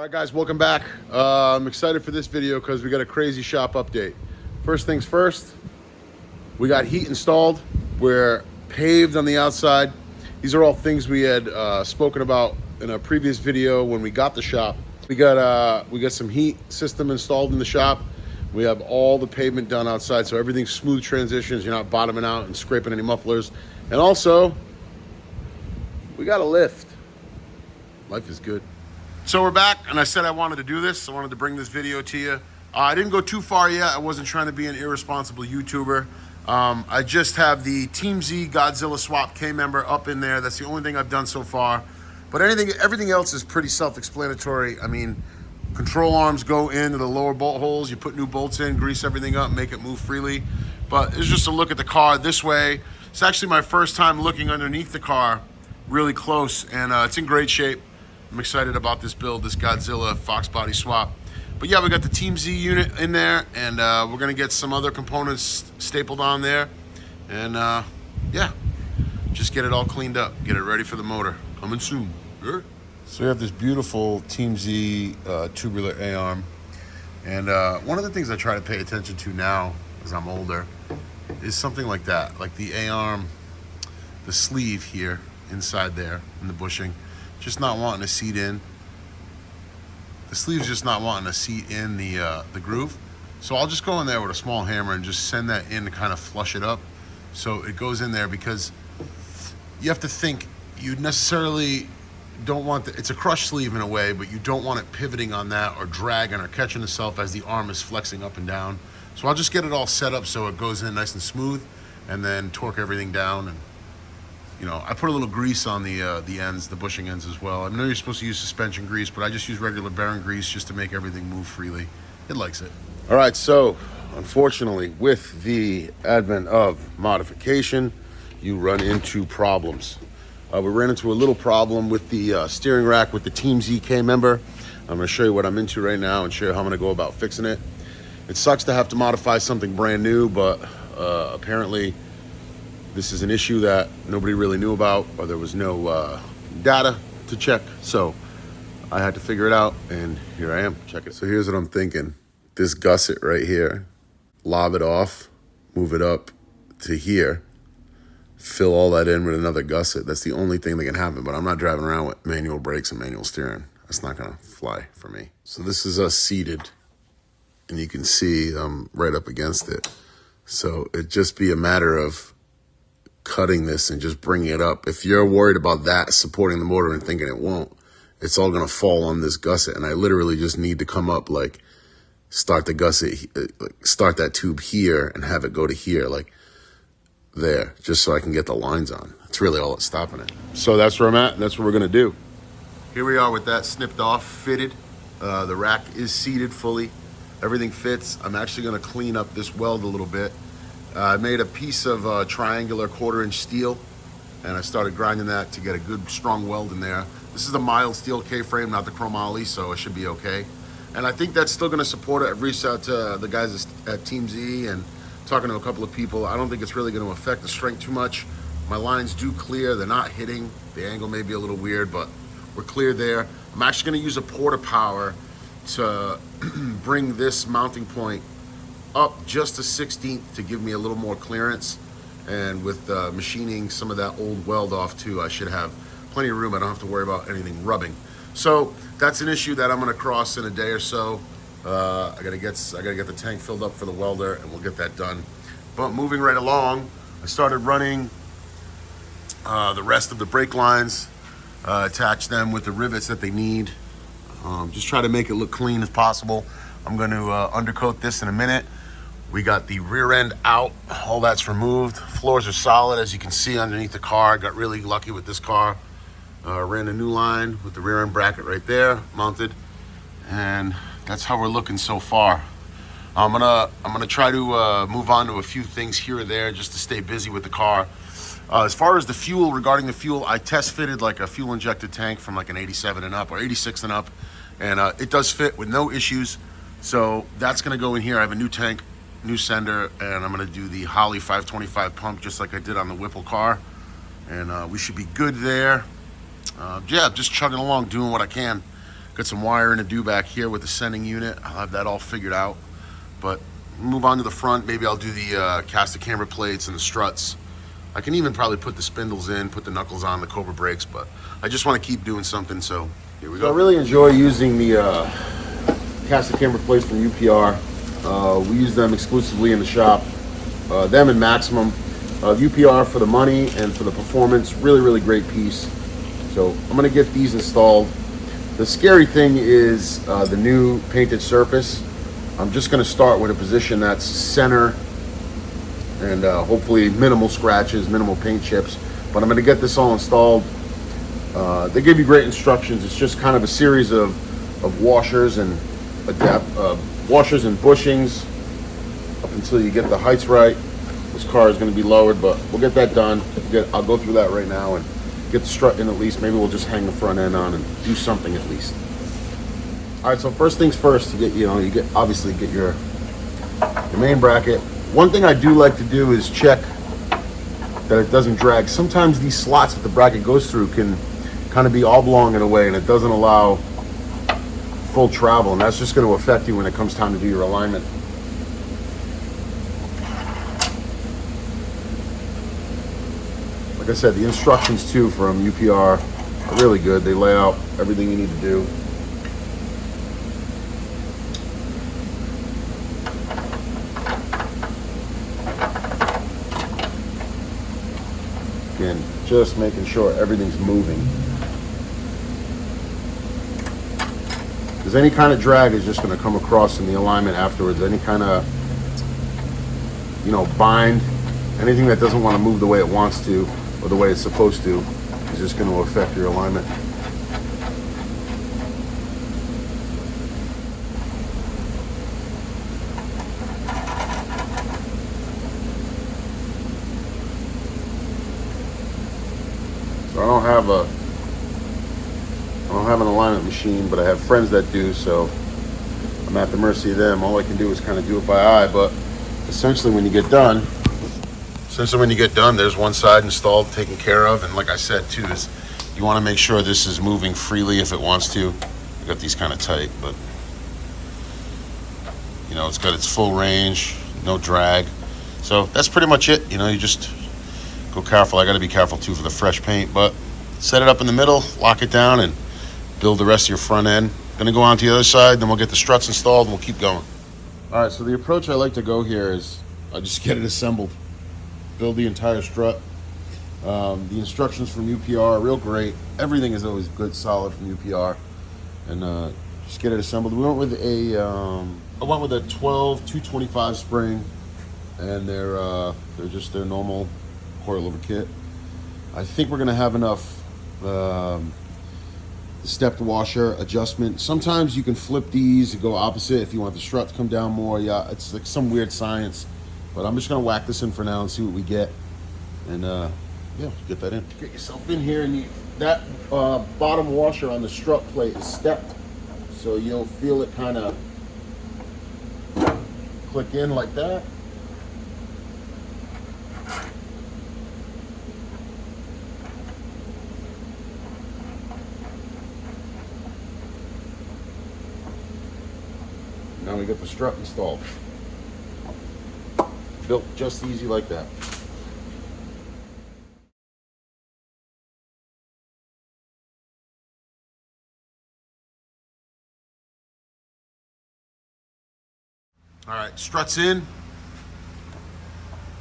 All right, guys, welcome back. I'm excited for this video because we got a crazy shop update. First things first, we got heat installed. We're paved on the outside. These are all things we had spoken about in a previous video when we got the shop. We got some heat system installed in the shop. We have all the pavement done outside, so everything's smooth transitions. You're not bottoming out and scraping any mufflers. And also, we got a lift. Life is good. So we're back, and I said I wanted to do this. I wanted to bring this video to you. I didn't go too far yet. I wasn't trying to be an irresponsible YouTuber. I just have the Team Z Godzilla swap K-member up in there. That's the only thing I've done so far. But everything else is pretty self-explanatory. I mean, control arms go into the lower bolt holes. You put new bolts in, grease everything up, make it move freely. But it's just a look at the car this way. It's actually my first time looking underneath the car really close, and it's in great shape. I'm excited about this build, this Godzilla Fox body swap. But yeah, we got the Team Z unit in there, and we're gonna get some other components stapled on there. And yeah, just get it all cleaned up, get it ready for the motor. Coming soon. Sure. So we have this beautiful Team Z tubular A-arm. And one of the things I try to pay attention to now, as I'm older, is something like that. Like the A-arm, the sleeve here, inside there, in the bushing. Just not wanting to seat in. The sleeve's just not wanting to seat in the groove. So I'll just go in there with a small hammer and just send that in to kind of flush it up. So it goes in there, because you have to think, you necessarily don't want it's a crush sleeve in a way, but you don't want it pivoting on that or dragging or catching itself as the arm is flexing up and down. So I'll just get it all set up so it goes in nice and smooth, and then torque everything down. And you know, I put a little grease on the ends, the bushing ends as well. I know you're supposed to use suspension grease, but I just use regular bearing grease just to make everything move freely. It likes it. All right, so unfortunately, with the advent of modification, you run into problems. We ran into a little problem with the steering rack with the Team Z K-member. I'm gonna show you what I'm into right now and show you how I'm gonna go about fixing it. It sucks to have to modify something brand new, but apparently, this is an issue that nobody really knew about, or there was no data to check. So I had to figure it out, and here I am. Check it. So here's what I'm thinking. This gusset right here, lob it off, move it up to here, fill all that in with another gusset. That's the only thing that can happen, but I'm not driving around with manual brakes and manual steering. That's not gonna fly for me. So this is us seated, and you can see I'm right up against it. So it'd just be a matter of cutting this and just bringing it up. If you're worried about that supporting the motor and thinking it won't, it's all gonna fall on this gusset, and I literally just need to come up, like start the gusset, start that tube here and have it go to here, like there, just so I can get the lines on. That's really all that's stopping it. So that's where I'm at, and that's what we're gonna do. Here we are with that snipped off, fitted. The rack is seated fully. Everything fits. I'm actually gonna clean up this weld a little bit. I made a piece of triangular 1/4-inch steel, and I started grinding that to get a good strong weld in there. This is a mild steel K-frame, not the chromoly, so it should be okay. And I think that's still gonna support it. I've reached out to the guys at Team Z and talking to a couple of people. I don't think it's really gonna affect the strength too much. My lines do clear, they're not hitting. The angle may be a little weird, but we're clear there. I'm actually gonna use a porta power to bring this mounting point up just a 1/16 to give me a little more clearance. And with machining some of that old weld off too, I should have plenty of room. I don't have to worry about anything rubbing. So that's an issue that I'm gonna cross in a day or so. I gotta get the tank filled up for the welder, and we'll get that done. But moving right along, I started running the rest of the brake lines, attach them with the rivets that they need. Just try to make it look clean as possible. I'm going to undercoat this in a minute. We got the rear end out, all that's removed. Floors are solid, as you can see underneath the car. I got really lucky with this car. Ran a new line with the rear end bracket right there mounted, and that's how we're looking so far. I'm gonna try to move on to a few things here or there just to stay busy with the car. As far as the fuel, regarding the fuel, I test fitted like a fuel injected tank from like an 87 and up or 86 and up, and it does fit with no issues. So that's gonna go in here. I have a new tank, new sender, and I'm gonna do the Holley 525 pump just like I did on the Whipple car, and we should be good there. Yeah, just chugging along, doing what I can. Got some wiring to do back here with the sending unit. I'll have that all figured out. But move on to the front. Maybe I'll do the caster camber plates and the struts. I can even probably put the spindles in, put the knuckles on, the Cobra brakes, but I just want to keep doing something, so here we go. So I really enjoy using the caster camber plates from UPR. We use them exclusively in the shop. Them and Maximum. UPR for the money and for the performance. Really, really great piece. So I'm going to get these installed. The scary thing is the new painted surface. I'm just going to start with a position that's center and hopefully minimal scratches, minimal paint chips. But I'm going to get this all installed. They give you great instructions. It's just kind of a series of washers and washers and bushings up until you get the heights right. This car is going to be lowered, but we'll get that done. I'll go through that right now and get the strut in at least. Maybe we'll just hang the front end on and do something at least. All right, so first things first, obviously get your main bracket. One thing I do like to do is check that it doesn't drag. Sometimes these slots that the bracket goes through can kind of be oblong in a way, and it doesn't allow full travel, and that's just going to affect you when it comes time to do your alignment. Like I said, the instructions too from UPR are really good. They lay out everything you need to do. Again, just making sure everything's moving. Because any kind of drag is just going to come across in the alignment afterwards. Any kind of, bind, anything that doesn't want to move the way it wants to or the way it's supposed to is just going to affect your alignment. So I don't have an alignment machine, but I have friends that do, so I'm at the mercy of them. All I can do is kind of do it by eye, but essentially when you get done, there's one side installed, taken care of, and like I said too, is you want to make sure this is moving freely if it wants to. I got these kind of tight, but it's got its full range, no drag. So that's pretty much it. You just go careful. I got to be careful too for the fresh paint, but set it up in the middle, lock it down, and build the rest of your front end. Gonna go on to the other side, then we'll get the struts installed and we'll keep going. All right, so the approach I like to go here is I just get it assembled, build the entire strut. The instructions from UPR are real great. Everything is always good, solid from UPR, and just get it assembled. We went with I went with a 12-225 spring, and they're just their normal coilover kit. I think we're gonna have enough stepped washer adjustment. Sometimes you can flip these and go opposite if you want the strut to come down more. Yeah, it's like some weird science, but I'm just gonna whack this in for now and see what we get, and yeah, get that in. Get yourself in here, and that bottom washer on the strut plate is stepped, so you'll feel it kind of click in like that. Now we get the strut installed. Built just easy like that. All right, struts in.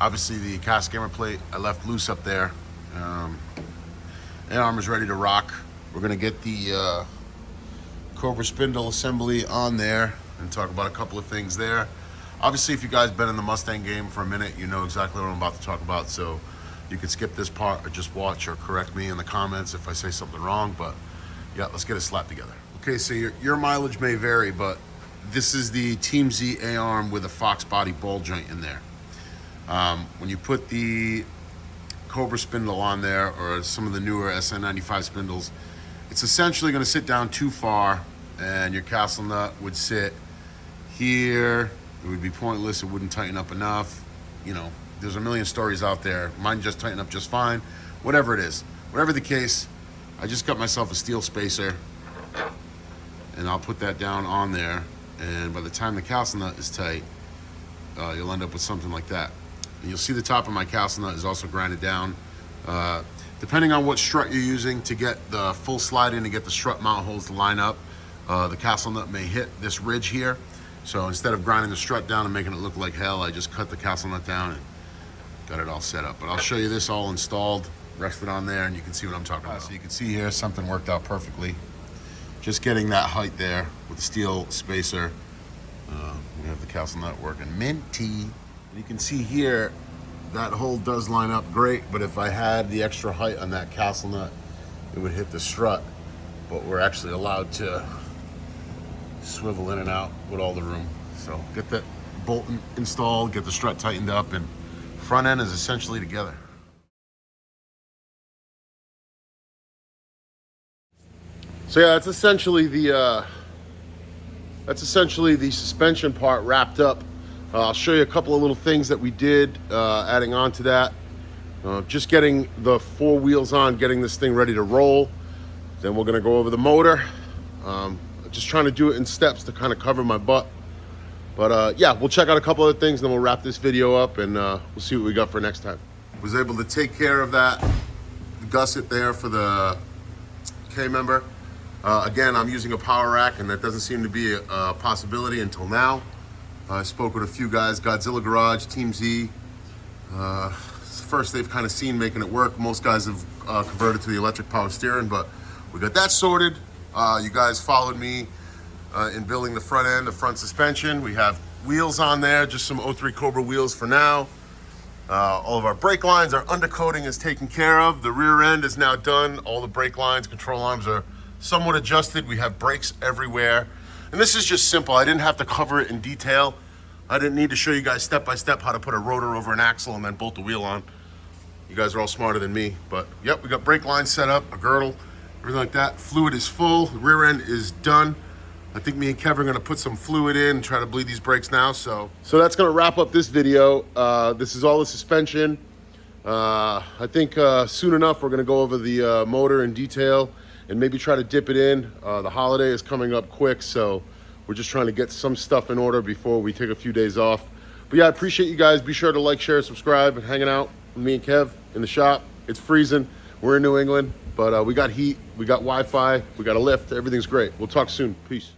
Obviously the cast camber plate I left loose up there. A-arm is ready to rock. We're gonna get the Cobra spindle assembly on there and talk about a couple of things there. Obviously, if you guys been in the Mustang game for a minute, you know exactly what I'm about to talk about, so you can skip this part or just watch or correct me in the comments if I say something wrong, but yeah, let's get it slapped together. Okay, so your mileage may vary, but this is the Team Z A-arm with a Fox body ball joint in there. When you put the Cobra spindle on there, or some of the newer SN95 spindles, it's essentially going to sit down too far, and your castle nut would sit here. It would be pointless. It wouldn't tighten up enough. There's a million stories out there. Mine just tightened up just fine. Whatever it is, whatever the case, I just got myself a steel spacer, and I'll put that down on there. And by the time the castle nut is tight, you'll end up with something like that. And you'll see the top of my castle nut is also grinded down. Depending on what strut you're using to get the full slide in and get the strut mount holes to line up, the castle nut may hit this ridge here. So instead of grinding the strut down and making it look like hell, I just cut the castle nut down and got it all set up. But I'll show you this all installed, rested on there, and you can see what I'm talking about. So you can see here, something worked out perfectly. Just getting that height there with the steel spacer. We have the castle nut working minty. You can see here, that hole does line up great, but if I had the extra height on that castle nut, it would hit the strut. But we're actually allowed to swivel in and out with all the room. So get that bolt installed, get the strut tightened up, and front end is essentially together. So yeah, that's essentially the suspension part wrapped up. I'll show you a couple of little things that we did adding on to that. Just getting the 4 wheels on, getting this thing ready to roll. Then we're gonna go over the motor. Just trying to do it in steps to kind of cover my butt. But yeah, we'll check out a couple other things, then we'll wrap this video up, and we'll see what we got for next time. Was able to take care of that gusset there for the K-member. Again, I'm using a power rack, and that doesn't seem to be a possibility until now. I spoke with a few guys, Godzilla Garage, Team Z. First they've kind of seen making it work. Most guys have converted to the electric power steering, but we got that sorted. You guys followed me in building the front end, the front suspension. We have wheels on there, just some 03 Cobra wheels for now. All of our brake lines, our undercoating is taken care of. The rear end is now done. All the brake lines, control arms are somewhat adjusted. We have brakes everywhere. And this is just simple. I didn't have to cover it in detail. I didn't need to show you guys step by step how to put a rotor over an axle and then bolt the wheel on. You guys are all smarter than me. But yep, we got brake lines set up, a girdle, everything like that. Fluid is full, the rear end is done. I think me and Kev are gonna put some fluid in and try to bleed these brakes now. So that's gonna wrap up this video. This is all the suspension. I think soon enough we're gonna go over the motor in detail and maybe try to dip it in. The holiday is coming up quick, so we're just trying to get some stuff in order before we take a few days off. But yeah, I appreciate you guys. Be sure to like, share, subscribe, and hanging out with me and Kev in the shop. It's freezing. We're in New England, but we got heat, we got Wi-Fi, we got a lift. Everything's great. We'll talk soon. Peace.